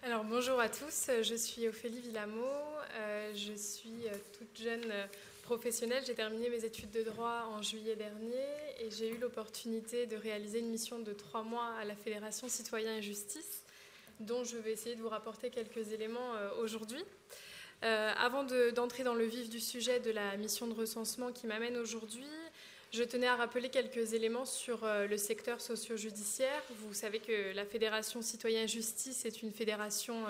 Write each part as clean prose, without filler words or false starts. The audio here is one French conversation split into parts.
Alors bonjour à tous, je suis Ophélie Villamot, je suis toute jeune professionnelle, j'ai terminé mes études de droit en juillet dernier et j'ai eu l'opportunité de réaliser une mission de 3 mois à la Fédération Citoyens et Justice, dont je vais essayer de vous rapporter quelques éléments aujourd'hui. Avant d'entrer dans le vif du sujet de la mission de recensement qui m'amène aujourd'hui, je tenais à rappeler quelques éléments sur le secteur socio-judiciaire. Vous savez que la Fédération Citoyens et Justice est une fédération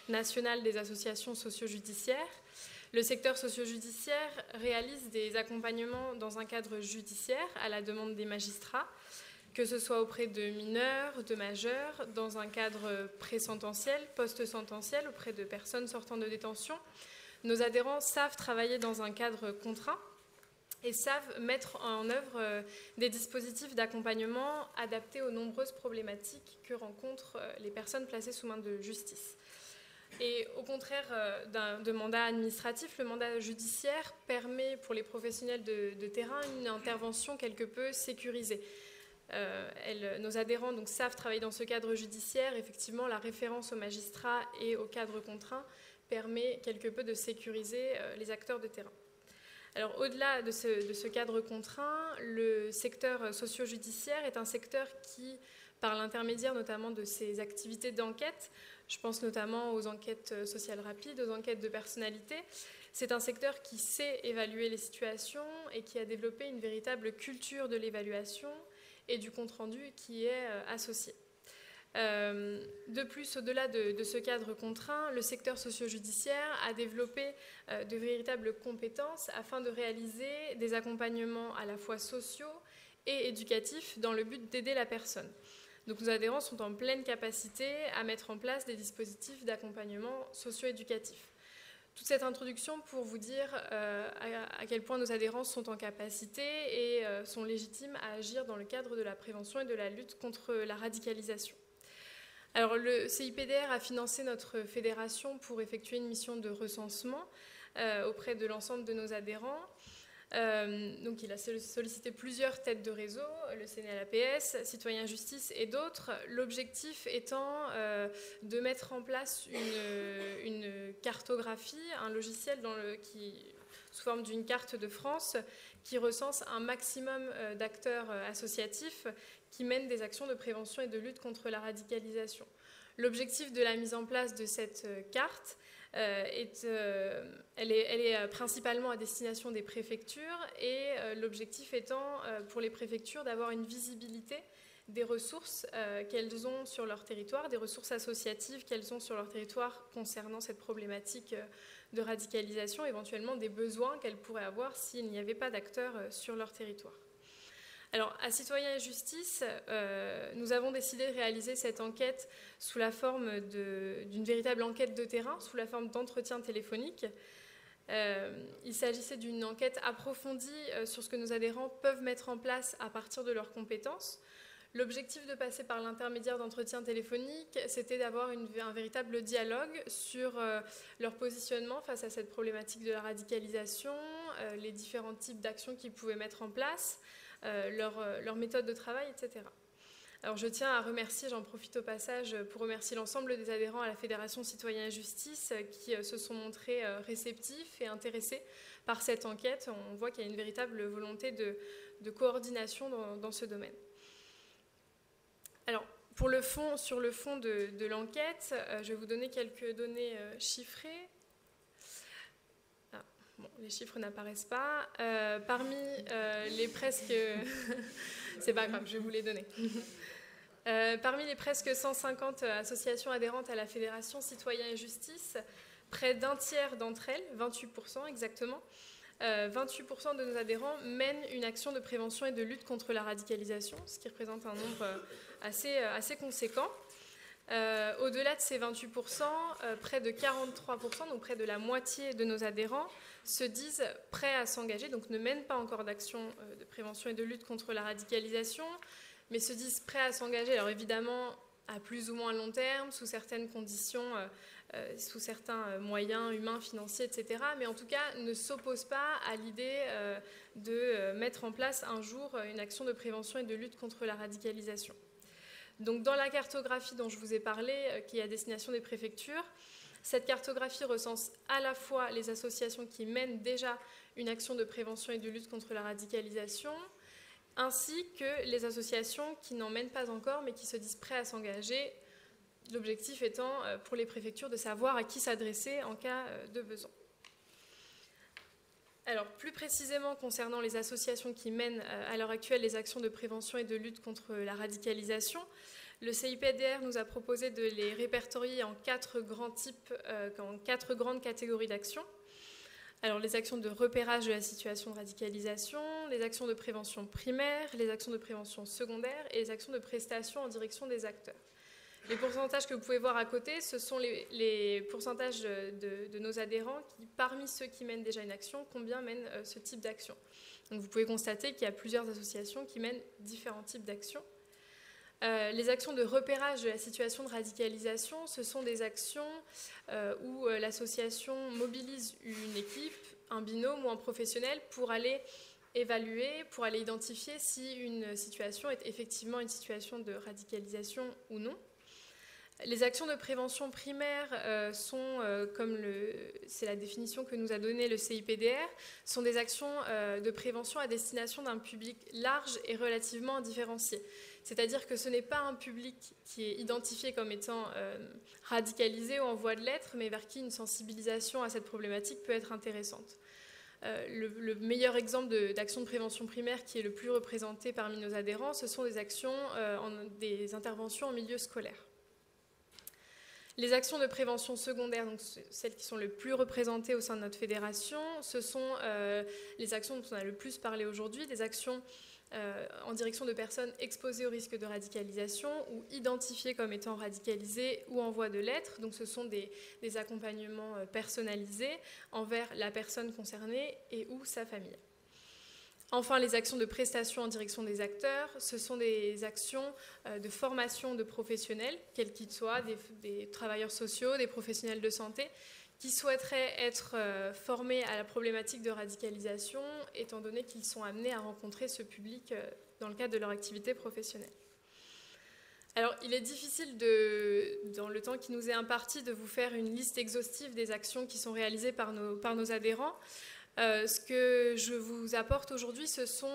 nationale des associations socio-judiciaires. Le secteur socio-judiciaire réalise des accompagnements dans un cadre judiciaire à la demande des magistrats, que ce soit auprès de mineurs, de majeurs, dans un cadre pré-sententiel, post-sententiel, auprès de personnes sortant de détention. Nos adhérents savent travailler dans un cadre contraint et savent mettre en œuvre des dispositifs d'accompagnement adaptés aux nombreuses problématiques que rencontrent les personnes placées sous main de justice. Et au contraire de mandat administratif, le mandat judiciaire permet pour les professionnels de terrain une intervention quelque peu sécurisée. Nos adhérents donc, savent travailler dans ce cadre judiciaire. Effectivement, la référence aux magistrats et au cadre contraint permet quelque peu de sécuriser les acteurs de terrain. Alors, au-delà de ce cadre contraint, le secteur socio-judiciaire est un secteur qui, par l'intermédiaire notamment de ses activités d'enquête, je pense notamment aux enquêtes sociales rapides, aux enquêtes de personnalité, c'est un secteur qui sait évaluer les situations et qui a développé une véritable culture de l'évaluation et du compte-rendu qui est associé. De plus, au-delà de ce cadre contraint, le secteur socio-judiciaire a développé de véritables compétences afin de réaliser des accompagnements à la fois sociaux et éducatifs dans le but d'aider la personne. Donc nos adhérents sont en pleine capacité à mettre en place des dispositifs d'accompagnement socio-éducatif. Toute cette introduction pour vous dire à quel point nos adhérents sont en capacité et sont légitimes à agir dans le cadre de la prévention et de la lutte contre la radicalisation. Alors le CIPDR a financé notre fédération pour effectuer une mission de recensement auprès de l'ensemble de nos adhérents. Donc il a sollicité plusieurs têtes de réseau, le CNLAPS, Citoyens Justice et d'autres, l'objectif étant de mettre en place une cartographie, un logiciel sous forme d'une carte de France qui recense un maximum d'acteurs associatifs qui mènent des actions de prévention et de lutte contre la radicalisation. L'objectif de la mise en place de cette carte elle est principalement à destination des préfectures et l'objectif étant pour les préfectures d'avoir une visibilité des ressources qu'elles ont sur leur territoire, des ressources associatives qu'elles ont sur leur territoire concernant cette problématique de radicalisation, éventuellement des besoins qu'elles pourraient avoir s'il n'y avait pas d'acteurs sur leur territoire. Alors, à Citoyens et Justice, nous avons décidé de réaliser cette enquête sous la forme d'une véritable enquête de terrain, sous la forme d'entretien téléphonique. Il s'agissait d'une enquête approfondie sur ce que nos adhérents peuvent mettre en place à partir de leurs compétences. L'objectif de passer par l'intermédiaire d'entretiens téléphoniques, c'était d'avoir un véritable dialogue sur leur positionnement face à cette problématique de la radicalisation, les différents types d'actions qu'ils pouvaient mettre en place, leur méthode de travail, etc. Alors je tiens à remercier, j'en profite au passage pour remercier l'ensemble des adhérents à la Fédération Citoyens et Justice qui se sont montrés réceptifs et intéressés par cette enquête. On voit qu'il y a une véritable volonté de coordination dans ce domaine. Alors, sur le fond de l'enquête, je vais vous donner quelques données chiffrées. Bon, les chiffres n'apparaissent pas. Parmi les presque... C'est pas grave, je vais vous les donner. Parmi les presque 150 associations adhérentes à la Fédération Citoyens et Justice, près d'un tiers d'entre elles, 28% exactement, 28% de nos adhérents mènent une action de prévention et de lutte contre la radicalisation, ce qui représente un nombre assez conséquent. Au-delà de ces 28%, près de 43%, donc près de la moitié de nos adhérents, se disent prêts à s'engager, donc ne mènent pas encore d'action de prévention et de lutte contre la radicalisation, mais se disent prêts à s'engager. Alors évidemment, à plus ou moins long terme, sous certaines conditions, sous certains moyens humains, financiers, etc. Mais en tout cas, ne s'opposent pas à l'idée de mettre en place un jour une action de prévention et de lutte contre la radicalisation. Donc dans la cartographie dont je vous ai parlé, qui est à destination des préfectures, cette cartographie recense à la fois les associations qui mènent déjà une action de prévention et de lutte contre la radicalisation, ainsi que les associations qui n'en mènent pas encore, mais qui se disent prêts à s'engager, l'objectif étant pour les préfectures de savoir à qui s'adresser en cas de besoin. Alors, plus précisément concernant les associations qui mènent à l'heure actuelle les actions de prévention et de lutte contre la radicalisation, le CIPDR nous a proposé de les répertorier en 4 grands types, en 4 grandes catégories d'actions. Alors, les actions de repérage de la situation de radicalisation, les actions de prévention primaire, les actions de prévention secondaire et les actions de prestation en direction des acteurs. Les pourcentages que vous pouvez voir à côté, ce sont les pourcentages de nos adhérents qui, parmi ceux qui mènent déjà une action, combien mènent ce type d'action. Donc vous pouvez constater qu'il y a plusieurs associations qui mènent différents types d'actions. Les actions de repérage de la situation de radicalisation, ce sont des actions où l'association mobilise une équipe, un binôme ou un professionnel pour aller évaluer, pour aller identifier si une situation est effectivement une situation de radicalisation ou non. Les actions de prévention primaire sont, comme c'est la définition que nous a donnée le CIPDR, sont des actions de prévention à destination d'un public large et relativement indifférencié. C'est-à-dire que ce n'est pas un public qui est identifié comme étant radicalisé ou en voie de l'être, mais vers qui une sensibilisation à cette problématique peut être intéressante. Le meilleur exemple d'action de prévention primaire qui est le plus représenté parmi nos adhérents, ce sont des actions, des interventions en milieu scolaire. Les actions de prévention secondaire, donc celles qui sont le plus représentées au sein de notre fédération, ce sont les actions dont on a le plus parlé aujourd'hui, des actions en direction de personnes exposées au risque de radicalisation ou identifiées comme étant radicalisées ou en voie de l'être. Donc ce sont des accompagnements personnalisés envers la personne concernée et ou sa famille. Enfin, les actions de prestation en direction des acteurs, ce sont des actions de formation de professionnels, quels qu'ils soient, des travailleurs sociaux, des professionnels de santé, qui souhaiteraient être formés à la problématique de radicalisation, étant donné qu'ils sont amenés à rencontrer ce public dans le cadre de leur activité professionnelle. Alors, il est difficile, dans le temps qui nous est imparti, de vous faire une liste exhaustive des actions qui sont réalisées par nos adhérents. Ce que je vous apporte aujourd'hui, ce sont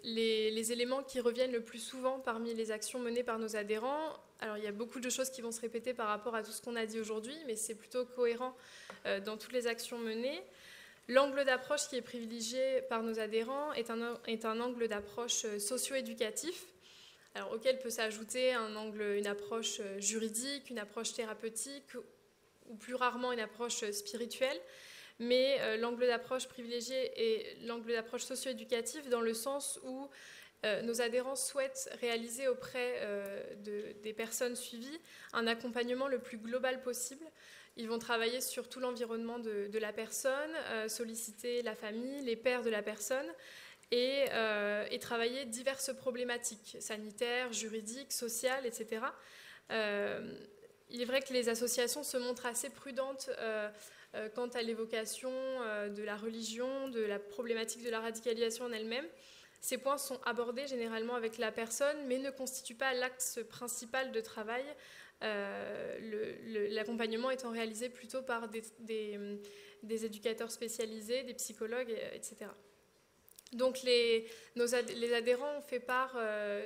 les éléments qui reviennent le plus souvent parmi les actions menées par nos adhérents. Alors, il y a beaucoup de choses qui vont se répéter par rapport à tout ce qu'on a dit aujourd'hui, mais c'est plutôt cohérent dans toutes les actions menées. L'angle d'approche qui est privilégié par nos adhérents est un angle d'approche socio-éducatif, alors, auquel peut s'ajouter une approche juridique, une approche thérapeutique ou plus rarement une approche spirituelle. Mais l'angle d'approche privilégié est l'angle d'approche socio-éducatif dans le sens où nos adhérents souhaitent réaliser auprès des personnes suivies un accompagnement le plus global possible. Ils vont travailler sur tout l'environnement de la personne, solliciter la famille, les pairs de la personne et travailler diverses problématiques sanitaires, juridiques, sociales, etc. Il est vrai que les associations se montrent assez prudentes quant à l'évocation de la religion, de la problématique de la radicalisation en elle-même. Ces points sont abordés généralement avec la personne, mais ne constituent pas l'axe principal de travail, l'accompagnement étant réalisé plutôt par des éducateurs spécialisés, des psychologues, etc. Donc les adhérents ont fait part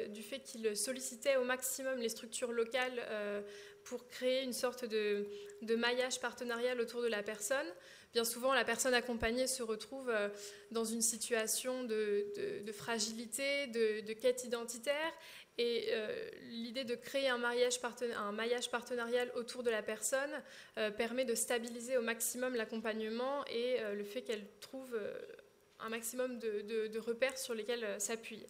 du fait qu'ils sollicitaient au maximum les structures locales pour créer une sorte de maillage partenarial autour de la personne. Bien souvent, la personne accompagnée se retrouve dans une situation de fragilité, de quête identitaire. Et l'idée de créer un maillage partenarial autour de la personne permet de stabiliser au maximum l'accompagnement et le fait qu'elle trouve un maximum de repères sur lesquels s'appuyer.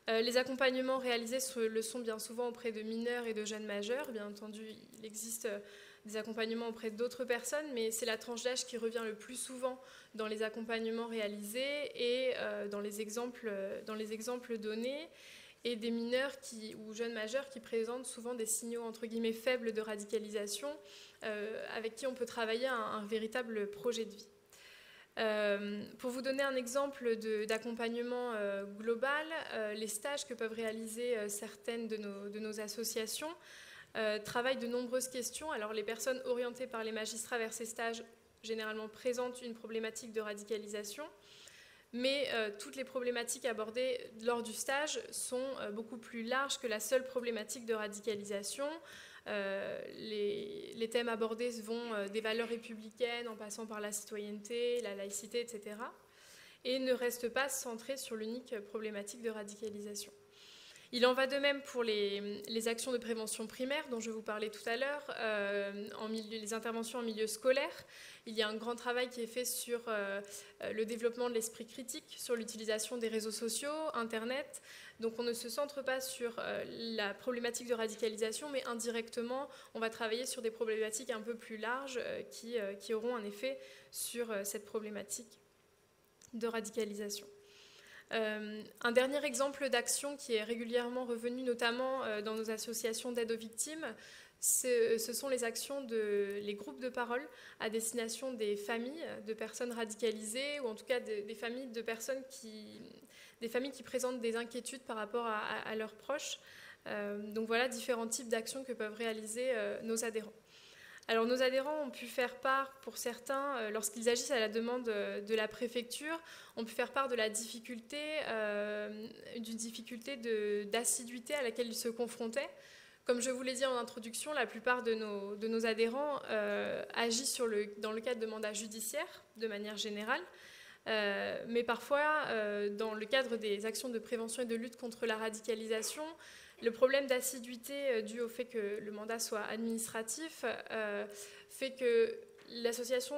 Les accompagnements réalisés le sont bien souvent auprès de mineurs et de jeunes majeurs. Bien entendu, il existe des accompagnements auprès d'autres personnes, mais c'est la tranche d'âge qui revient le plus souvent dans les accompagnements réalisés et dans les exemples donnés, et des mineurs ou jeunes majeurs qui présentent souvent des signaux entre guillemets faibles de radicalisation, avec qui on peut travailler un véritable projet de vie. Pour vous donner un exemple d'accompagnement global, les stages que peuvent réaliser certaines de nos associations travaillent de nombreuses questions. Alors les personnes orientées par les magistrats vers ces stages généralement présentent une problématique de radicalisation, mais toutes les problématiques abordées lors du stage sont beaucoup plus larges que la seule problématique de radicalisation. Les thèmes abordés vont des valeurs républicaines en passant par la citoyenneté, la laïcité, etc. et ne restent pas centrés sur l'unique problématique de radicalisation. Il en va de même pour les actions de prévention primaire dont je vous parlais tout à l'heure, les interventions en milieu scolaire. Il y a un grand travail qui est fait sur le développement de l'esprit critique, sur l'utilisation des réseaux sociaux, Internet. Donc on ne se centre pas sur la problématique de radicalisation, mais indirectement, on va travailler sur des problématiques un peu plus larges qui auront un effet sur cette problématique de radicalisation. Un dernier exemple d'action qui est régulièrement revenu, notamment dans nos associations d'aide aux victimes, ce sont les actions les groupes de parole à destination des familles de personnes radicalisées, ou en tout cas des familles de personnes des familles qui présentent des inquiétudes par rapport à leurs proches. Donc voilà différents types d'actions que peuvent réaliser nos adhérents. Alors nos adhérents ont pu faire part, pour certains, lorsqu'ils agissent à la demande de la préfecture, ont pu faire part de la difficulté, d'une difficulté d'assiduité à laquelle ils se confrontaient. Comme je vous l'ai dit en introduction, la plupart de nos adhérents agissent dans le cadre de mandats judiciaires, de manière générale, mais parfois, dans le cadre des actions de prévention et de lutte contre la radicalisation, le problème d'assiduité dû au fait que le mandat soit administratif fait que l'association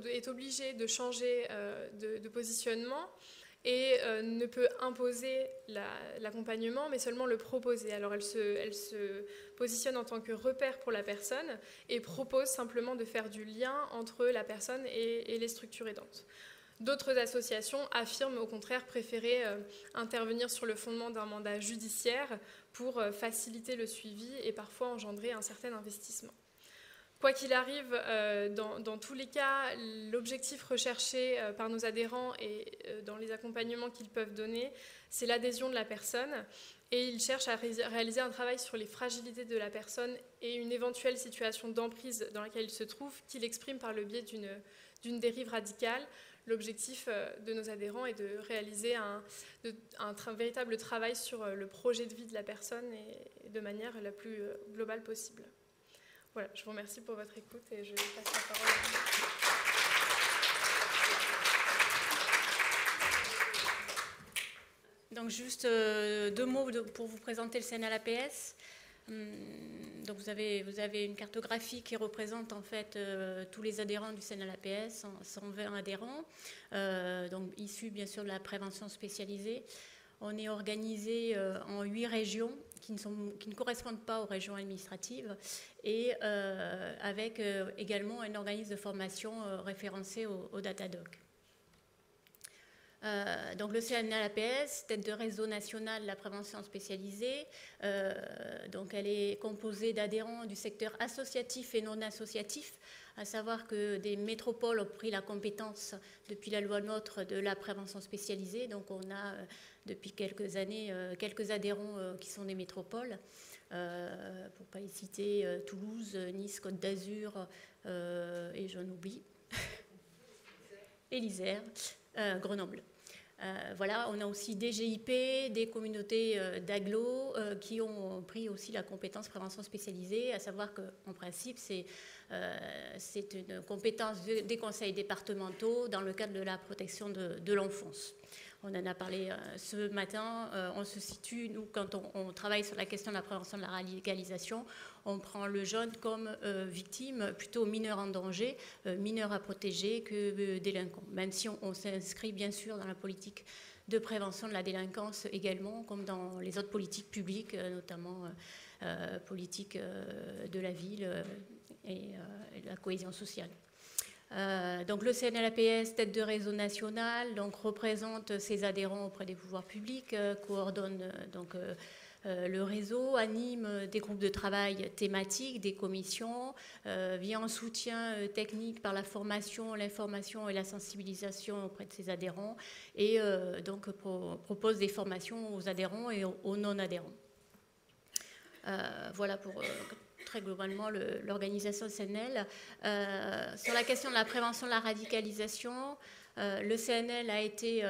est obligée de changer de positionnement et ne peut imposer l'accompagnement, mais seulement le proposer. Alors elle se positionne en tant que repère pour la personne et propose simplement de faire du lien entre la personne et les structures aidantes. D'autres associations affirment au contraire préférer intervenir sur le fondement d'un mandat judiciaire pour faciliter le suivi et parfois engendrer un certain investissement. Quoi qu'il arrive, dans tous les cas, l'objectif recherché par nos adhérents et dans les accompagnements qu'ils peuvent donner, c'est l'adhésion de la personne, et ils cherchent à réaliser un travail sur les fragilités de la personne et une éventuelle situation d'emprise dans laquelle il se trouve, qu'il exprime par le biais d'une dérive radicale. L'objectif de nos adhérents est de réaliser un véritable travail sur le projet de vie de la personne et de manière la plus globale possible. Voilà, je vous remercie pour votre écoute et je passe la parole à vous. Donc juste 2 mots pour vous présenter le CNLAPS. Donc vous avez une cartographie qui représente en fait tous les adhérents du CNLAPS, 120 adhérents, donc issus bien sûr de la prévention spécialisée. On est organisé en 8 régions qui ne correspondent pas aux régions administratives et avec également un organisme de formation référencé au Datadoc. Donc le CNLAPS, tête de réseau national de la prévention spécialisée, donc elle est composée d'adhérents du secteur associatif et non associatif, à savoir que des métropoles ont pris la compétence depuis la loi NOTRe de la prévention spécialisée. Donc on a depuis quelques années quelques adhérents qui sont des métropoles, pour ne pas les citer, Toulouse, Nice, Côte d'Azur et j'en oublie, et l'Isère. Grenoble. Voilà, on a aussi des GIP, des communautés d'agglo qui ont pris aussi la compétence prévention spécialisée, à savoir qu'en principe, c'est une compétence des conseils départementaux dans le cadre de la protection de l'enfance. On en a parlé ce matin. On se situe, nous, quand on travaille sur la question de la prévention de la radicalisation, on prend le jeune comme victime, plutôt mineur en danger, mineur à protéger que délinquant. Même si on s'inscrit bien sûr dans la politique de prévention de la délinquance également, comme dans les autres politiques publiques, notamment politique de la ville et la cohésion sociale. Donc le CNLAPS, tête de réseau national, donc représente ses adhérents auprès des pouvoirs publics, coordonne donc Le réseau anime des groupes de travail thématiques, des commissions, vient en soutien technique par la formation, l'information et la sensibilisation auprès de ses adhérents et donc propose des formations aux adhérents et aux non-adhérents. Voilà pour très globalement l'organisation de CNL. Sur la question de la prévention de la radicalisation, le CNL a été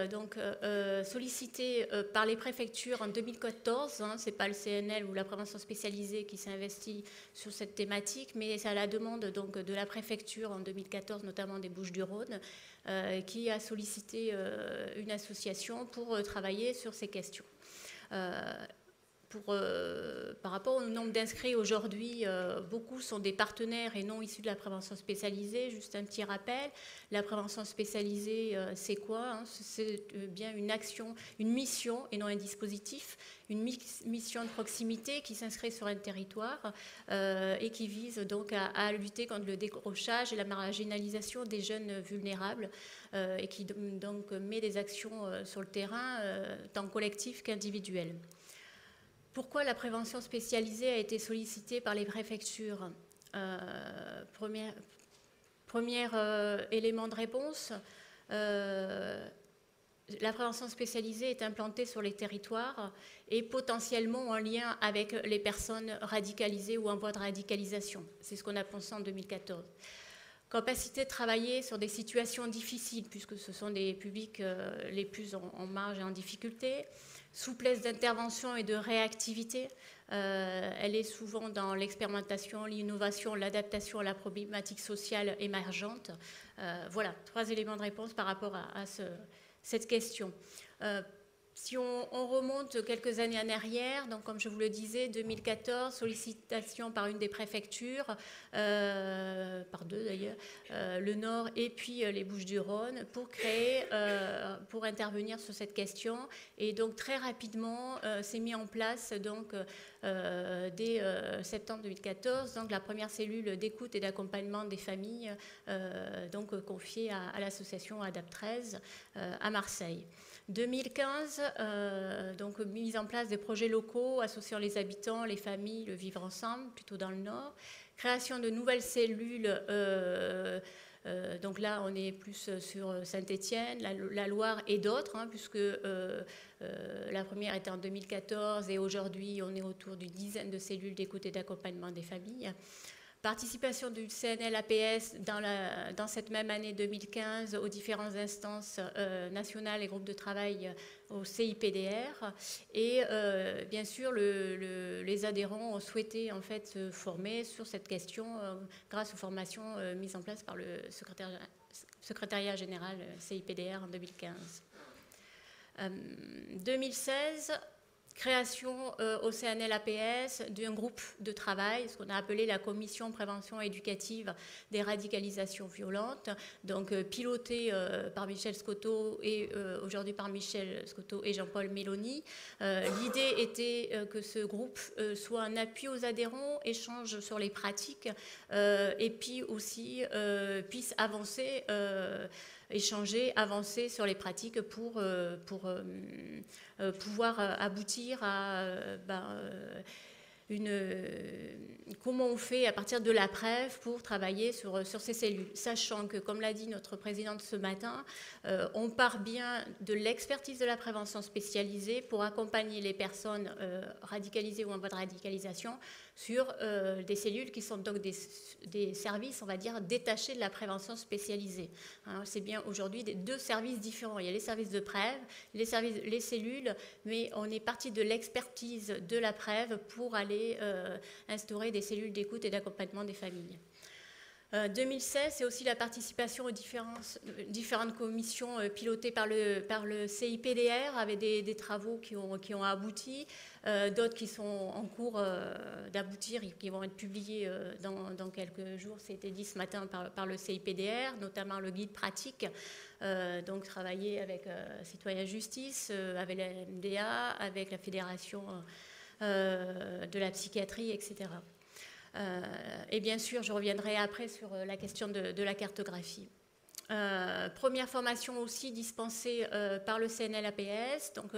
sollicité par les préfectures en 2014. Hein, ce n'est pas le CNL ou la prévention spécialisée qui s'est investi sur cette thématique, mais c'est à la demande donc, de la préfecture en 2014, notamment des Bouches-du-Rhône, qui a sollicité une association pour travailler sur ces questions. Par rapport au nombre d'inscrits aujourd'hui, beaucoup sont des partenaires et non issus de la prévention spécialisée. Juste un petit rappel, la prévention spécialisée, c'est quoi, hein? C'est bien une action, une mission et non un dispositif, une mission de proximité qui s'inscrit sur un territoire et qui vise donc à lutter contre le décrochage et la marginalisation des jeunes vulnérables et qui donc met des actions sur le terrain tant collectif qu'individuelles. Pourquoi la prévention spécialisée a été sollicitée par les préfectures? Premier élément de réponse, la prévention spécialisée est implantée sur les territoires et potentiellement en lien avec les personnes radicalisées ou en voie de radicalisation. C'est ce qu'on a pensé en 2014. Capacité de travailler sur des situations difficiles, puisque ce sont des publics les plus en marge et en difficulté. Souplesse d'intervention et de réactivité, elle est souvent dans l'expérimentation, l'innovation, l'adaptation à la problématique sociale émergente. Voilà, 3 éléments de réponse par rapport à cette question. Si on remonte quelques années en arrière, donc comme je vous le disais, 2014, sollicitation par une des préfectures, par 2 d'ailleurs, le Nord et puis les Bouches-du-Rhône, pour intervenir sur cette question. Et donc très rapidement, s'est mis en place donc dès septembre 2014, donc la première cellule d'écoute et d'accompagnement des familles, donc confiée à l'association ADAPT 13 à Marseille. 2015, donc mise en place des projets locaux associant les habitants, les familles, le vivre ensemble, plutôt dans le Nord. Création de nouvelles cellules, donc là on est plus sur Saint-Étienne, la Loire et d'autres, hein, puisque la première était en 2014 et aujourd'hui on est autour d'une dizaine de cellules d'écoute et d'accompagnement des familles. Participation du CNL-APS dans cette même année 2015 aux différentes instances nationales et groupes de travail au CIPDR. Et bien sûr, les adhérents ont souhaité en fait se former sur cette question grâce aux formations mises en place par le secrétariat général CIPDR en 2015. 2016, création au CNL-APS d'un groupe de travail, ce qu'on a appelé la commission prévention éducative des radicalisations violentes, donc piloté par Michel Scotto et aujourd'hui par Michel Scotto et Jean-Paul Méloni. L'idée était que ce groupe soit un appui aux adhérents, échange sur les pratiques et puis aussi puisse avancer échanger, avancer sur les pratiques pour pouvoir aboutir à comment on fait à partir de la PREV pour travailler sur ces cellules, sachant que, comme l'a dit notre présidente ce matin, on part bien de l'expertise de la prévention spécialisée pour accompagner les personnes radicalisées ou en voie de radicalisation sur des cellules qui sont donc des services, on va dire, détachés de la prévention spécialisée. Hein, c'est bien aujourd'hui 2 services différents. Il y a les services de PREV, les cellules, mais on est parti de l'expertise de la PREV pour aller instaurer des cellules d'écoute et d'accompagnement des familles. 2016, c'est aussi la participation aux différentes commissions pilotées par le CIPDR avec des travaux qui ont abouti, d'autres qui sont en cours d'aboutir et qui vont être publiés dans quelques jours. C'était dit ce matin par le CIPDR, notamment le guide pratique, donc travailler avec Citoyens Justice, avec la MDA, avec la Fédération de la psychiatrie, etc. Et bien sûr, je reviendrai après sur la question de la cartographie. Première formation aussi dispensée par le CNL-APS, donc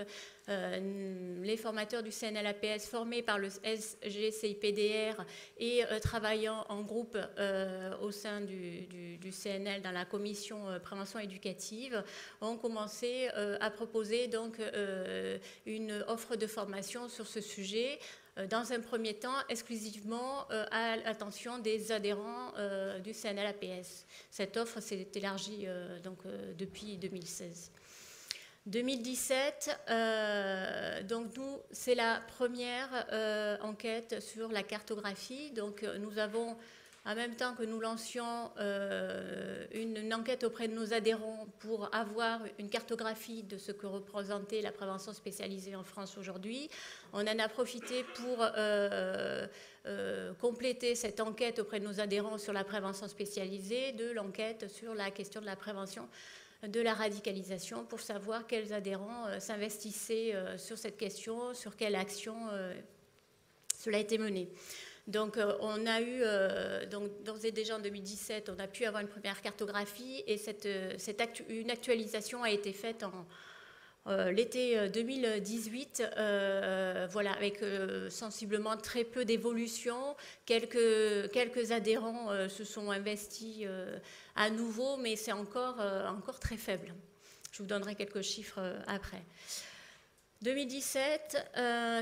les formateurs du CNLAPS formés par le SGCIPDR et travaillant en groupe au sein du CNL dans la commission prévention éducative ont commencé à proposer donc une offre de formation sur ce sujet, dans un premier temps exclusivement à l'attention des adhérents du CNLAPS. Cette offre s'est élargie depuis 2016. 2017, donc nous, c'est la première enquête sur la cartographie. Donc nous avons, en même temps que nous lancions une enquête auprès de nos adhérents pour avoir une cartographie de ce que représentait la prévention spécialisée en France aujourd'hui, on en a profité pour compléter cette enquête auprès de nos adhérents sur la prévention spécialisée, de l'enquête sur la question de la prévention de la radicalisation, pour savoir quels adhérents s'investissaient sur cette question, sur quelle action cela a été mené. Donc on a eu, d'ores et déjà en 2017, on a pu avoir une première cartographie et une actualisation a été faite en l'été 2018, voilà, avec sensiblement très peu d'évolution. Quelques adhérents se sont investis à nouveau, mais c'est encore très faible. Je vous donnerai quelques chiffres après. 2017,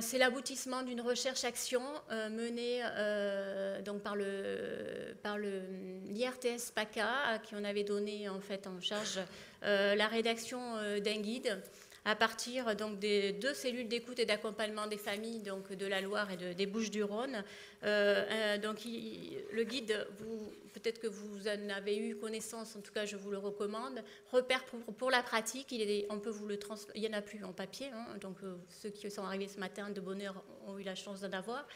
c'est l'aboutissement d'une recherche-action menée donc par l'IRTS PACA, à qui on avait donné en fait en charge la rédaction d'un guide à partir donc des 2 cellules d'écoute et d'accompagnement des familles, donc de la Loire et des Bouches-du-Rhône. Donc le guide, peut-être que vous en avez eu connaissance, en tout cas je vous le recommande. Repère pour la pratique, on peut vous le il n'y en a plus en papier, hein, donc ceux qui sont arrivés ce matin de bonne heure ont eu la chance d'en avoir.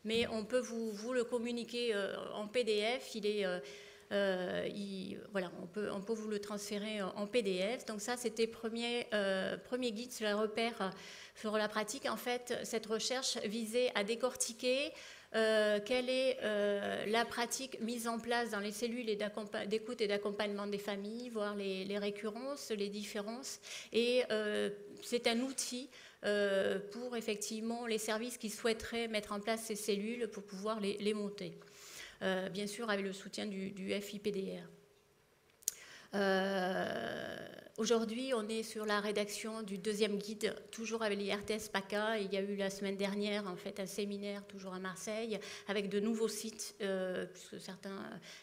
Mais on peut vous le communiquer en PDF. Voilà, on peut vous le transférer en PDF. Donc ça, c'était premier guide sur les repères sur la pratique. En fait, cette recherche visait à décortiquer quelle est la pratique mise en place dans les cellules d'écoute et d'accompagnement des familles, voir les récurrences, les différences. Et c'est un outil pour effectivement les services qui souhaiteraient mettre en place ces cellules pour pouvoir les monter. Bien sûr avec le soutien du FIPDR. Aujourd'hui, on est sur la rédaction du 2e guide, toujours avec l'IRTS PACA. Il y a eu la semaine dernière, en fait, un séminaire, toujours à Marseille, avec de nouveaux sites, puisque certains,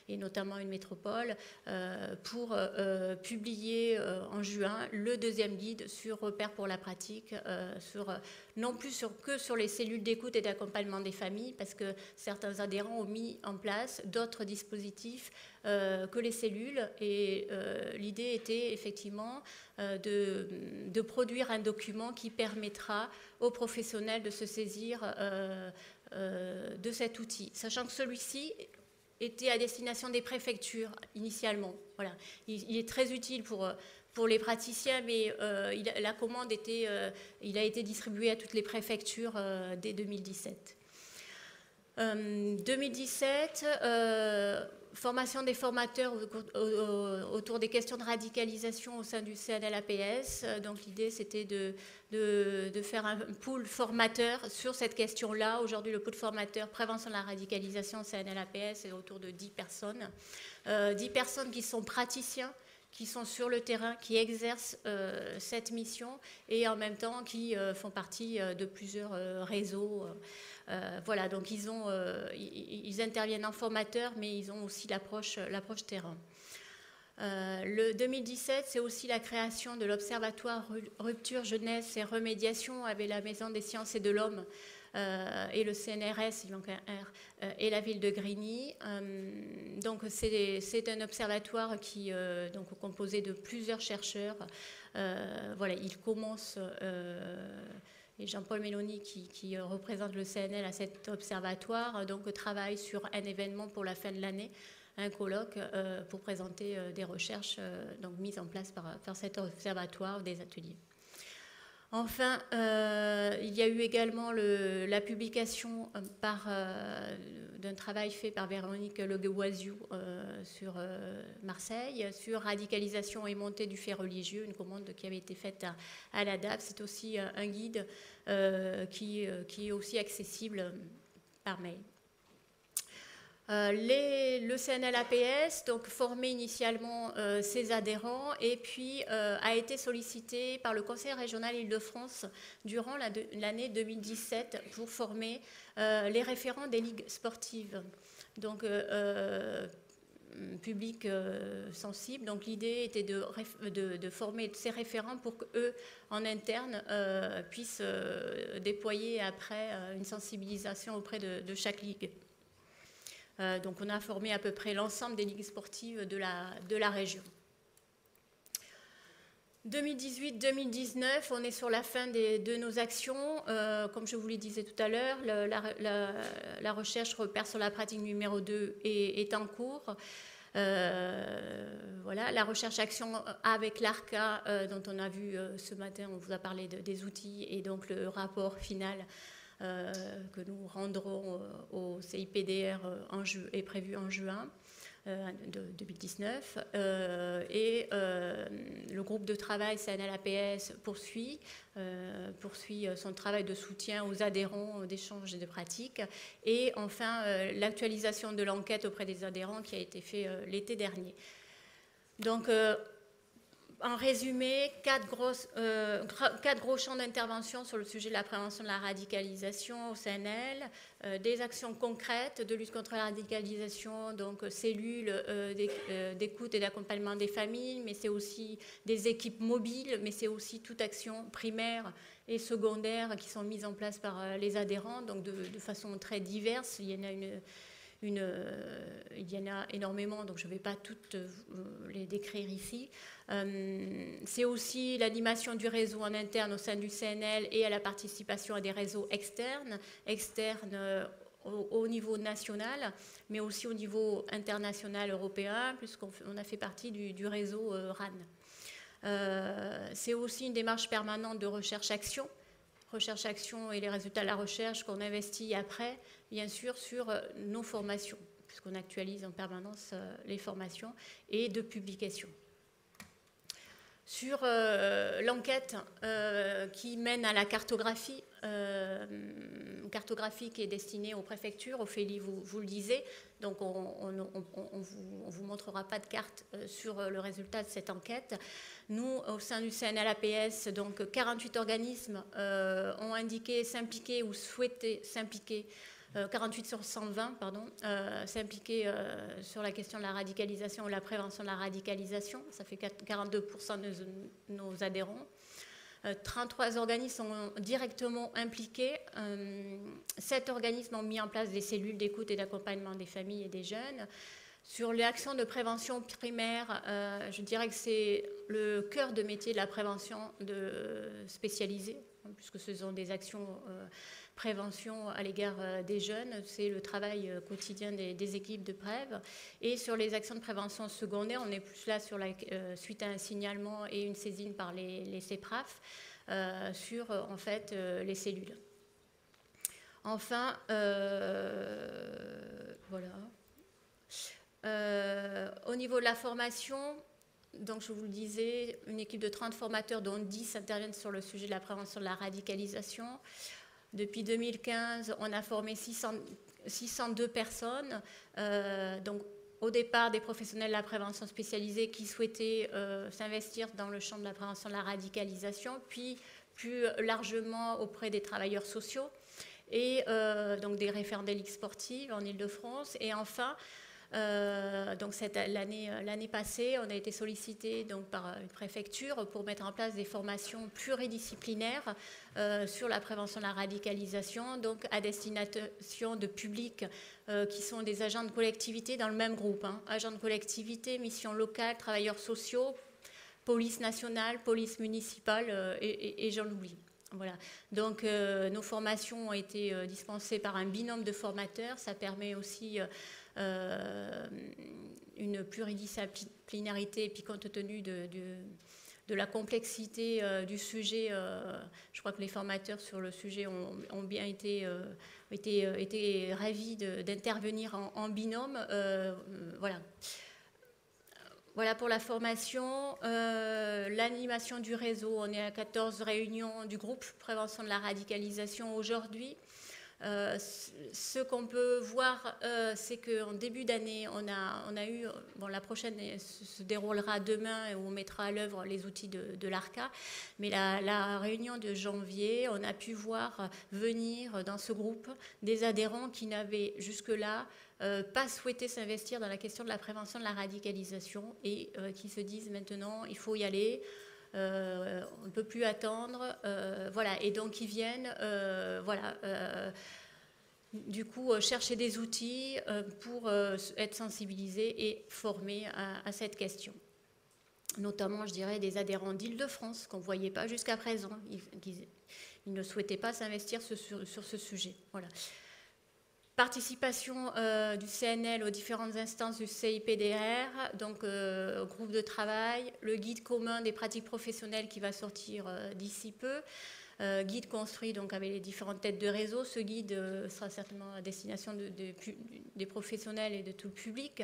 et notamment une métropole, pour publier en juin le 2e guide sur repères pour la pratique, non plus que sur les cellules d'écoute et d'accompagnement des familles, parce que certains adhérents ont mis en place d'autres dispositifs que les cellules. Et l'idée était effectivement de produire un document qui permettra aux professionnels de se saisir de cet outil, sachant que celui-ci était à destination des préfectures initialement. Voilà. Il est très utile pour les praticiens, mais la commande il a été distribué à toutes les préfectures dès 2017. 2017, formation des formateurs autour des questions de radicalisation au sein du CNLAPS. Donc l'idée, c'était de faire un pool formateur sur cette question-là. Aujourd'hui, le pool formateur prévention de la radicalisation CNLAPS est autour de 10 personnes. 10 personnes qui sont praticiens, qui sont sur le terrain, qui exercent cette mission et en même temps qui font partie de plusieurs réseaux. Voilà, donc ils interviennent en formateur, mais ils ont aussi l'approche terrain. Le 2017, c'est aussi la création de l'Observatoire Rupture, Jeunesse et Remédiation avec la Maison des Sciences et de l'Homme et le CNRS, il manque un R, et la ville de Grigny. Donc c'est un observatoire qui donc composé de plusieurs chercheurs. Voilà, il commence... et Jean-Paul Méloni, qui représente le CNL à cet observatoire, donc travaille sur un événement pour la fin de l'année, un colloque pour présenter des recherches donc mises en place par cet observatoire, des ateliers. Enfin, il y a eu également la publication d'un travail fait par Véronique Leguoisiou sur Marseille, sur radicalisation et montée du fait religieux, une commande qui avait été faite à l'ADAP. C'est aussi un guide qui est aussi accessible par mail. Le CNL-APS, donc formé initialement ses adhérents, et puis a été sollicité par le Conseil régional Île-de-France durant l'année 2017 pour former les référents des ligues sportives. Donc, public sensible. Donc l'idée était de former ces référents pour qu'eux, en interne, puissent déployer après une sensibilisation auprès de chaque ligue. Donc on a formé à peu près l'ensemble des ligues sportives de la région. 2018-2019, on est sur la fin de nos actions. Comme je vous le disais tout à l'heure, la recherche repère sur la pratique numéro 2 est en cours. Voilà, la recherche-action avec l'ARCA, dont on a vu ce matin, on vous a parlé des outils, et donc le rapport final que nous rendrons au CIPDR est prévu en juin 2019. Et le groupe de travail CNL-APS poursuit son travail de soutien aux adhérents d'échange de pratiques. Et enfin, l'actualisation de l'enquête auprès des adhérents qui a été faite l'été dernier. Donc, en résumé, quatre gros champs d'intervention sur le sujet de la prévention de la radicalisation au CNL, des actions concrètes de lutte contre la radicalisation, donc cellules d'écoute et d'accompagnement des familles, mais c'est aussi des équipes mobiles, mais c'est aussi toute action primaire et secondaire qui sont mises en place par les adhérents, donc de façon très diverse. Il y en a énormément, donc je ne vais pas toutes les décrire ici. C'est aussi l'animation du réseau en interne au sein du CNL et à la participation à des réseaux externes au niveau national, mais aussi au niveau international européen, puisqu'on a fait partie du réseau RAN. C'est aussi une démarche permanente de recherche-action et les résultats de la recherche qu'on investit après, bien sûr, sur nos formations, puisqu'on actualise en permanence les formations, et de publication. Sur l'enquête qui mène à la cartographie qui est destinée aux préfectures, Ophélie vous le disait, donc on ne vous montrera pas de carte sur le résultat de cette enquête. Nous, au sein du CNL-APS, donc 48 organismes ont indiqué s'impliquer ou souhaité s'impliquer, 48 sur 120, pardon, s'impliquer sur la question de la radicalisation ou la prévention de la radicalisation. Ça fait 42% de nos adhérents. 33 organismes sont directement impliqués. 7 organismes ont mis en place des cellules d'écoute et d'accompagnement des familles et des jeunes. Sur l'action de prévention primaire, je dirais que c'est le cœur de métier de la prévention spécialisée, puisque ce sont des actions prévention à l'égard des jeunes. C'est le travail quotidien des équipes de PREV. Et sur les actions de prévention secondaire, on est plus là sur suite à un signalement et une saisine par les CEPRAF sur en fait les cellules. Enfin, voilà. Au niveau de la formation, donc je vous le disais, une équipe de 30 formateurs dont 10 interviennent sur le sujet de la prévention de la radicalisation. Depuis 2015, on a formé 602 personnes, donc au départ des professionnels de la prévention spécialisée qui souhaitaient s'investir dans le champ de la prévention de la radicalisation, puis plus largement auprès des travailleurs sociaux et donc des référents des ligues sportives en Île-de-France. Et enfin, donc l'année passée, on a été sollicité donc par une préfecture pour mettre en place des formations pluridisciplinaires sur la prévention de la radicalisation, donc à destination de publics qui sont des agents de collectivité dans le même groupe, hein, agents de collectivité, missions locales, travailleurs sociaux, police nationale, police municipale et j'en oublie. Voilà. Donc nos formations ont été dispensées par un binôme de formateurs. Ça permet aussi une pluridisciplinarité, et puis compte tenu de de la complexité du sujet. Je crois que les formateurs sur le sujet ont bien été ravis d'intervenir en binôme. Voilà. Voilà pour la formation. L'animation du réseau, on est à 14 réunions du groupe Prévention de la radicalisation aujourd'hui. Ce qu'on peut voir, c'est qu'en début d'année, on a eu, bon, la prochaine se déroulera demain et on mettra à l'œuvre les outils de l'ARCA, mais la réunion de janvier, on a pu voir venir dans ce groupe des adhérents qui n'avaient jusque-là pas souhaité s'investir dans la question de la prévention de la radicalisation et qui se disent maintenant, il faut y aller. On ne peut plus attendre, voilà, et donc ils viennent, voilà, du coup chercher des outils pour être sensibilisés et formés à cette question. Notamment, je dirais, des adhérents d'Île-de-France qu'on ne voyait pas jusqu'à présent. Ils ne souhaitaient pas s'investir sur ce sujet. Voilà. Participation du CNL aux différentes instances du CIPDR, donc au groupe de travail, le guide commun des pratiques professionnelles qui va sortir d'ici peu, guide construit donc avec les différentes têtes de réseau. Ce guide sera certainement à destination des professionnels et de tout le public.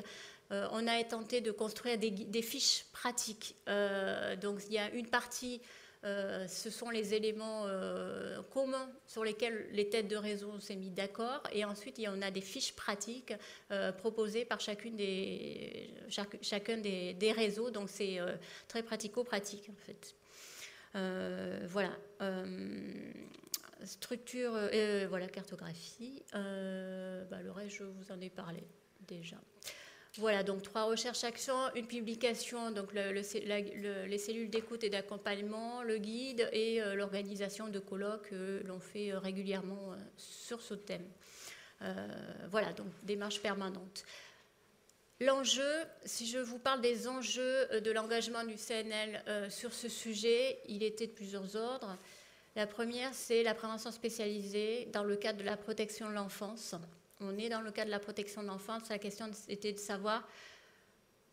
On a tenté de construire des fiches pratiques. Donc il y a une partie. Ce sont les éléments communs sur lesquels les têtes de réseau s'est mis d'accord. Et ensuite, on a des fiches pratiques proposées par chacun des réseaux. Donc, c'est très pratico-pratique, en fait. Voilà. Structure, voilà, cartographie. Le reste, je vous en ai parlé déjà. Voilà, donc 3 recherches-actions, une publication, donc les cellules d'écoute et d'accompagnement, le guide et l'organisation de colloques que l'on fait régulièrement sur ce thème. Voilà, donc démarche permanente. L'enjeu, si je vous parle des enjeux de l'engagement du CNL sur ce sujet, il était de plusieurs ordres. La première, c'est la prévention spécialisée dans le cadre de la protection de l'enfance. On est dans le cadre de la protection de l'enfance. La question était de savoir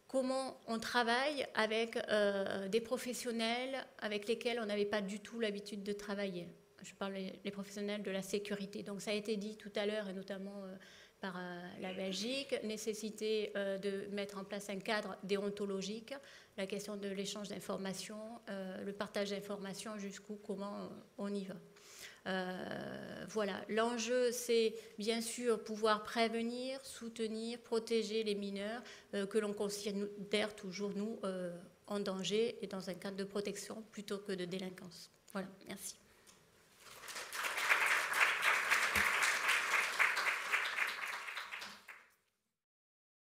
comment on travaille avec des professionnels avec lesquels on n'avait pas du tout l'habitude de travailler. Je parle des professionnels de la sécurité. Donc ça a été dit tout à l'heure, et notamment par la Belgique, nécessité de mettre en place un cadre déontologique, la question de l'échange d'informations, le partage d'informations, jusqu'où, comment on y va. Voilà, l'enjeu, c'est bien sûr pouvoir prévenir, soutenir, protéger les mineurs que l'on considère toujours, nous, en danger et dans un cadre de protection plutôt que de délinquance. Voilà, merci.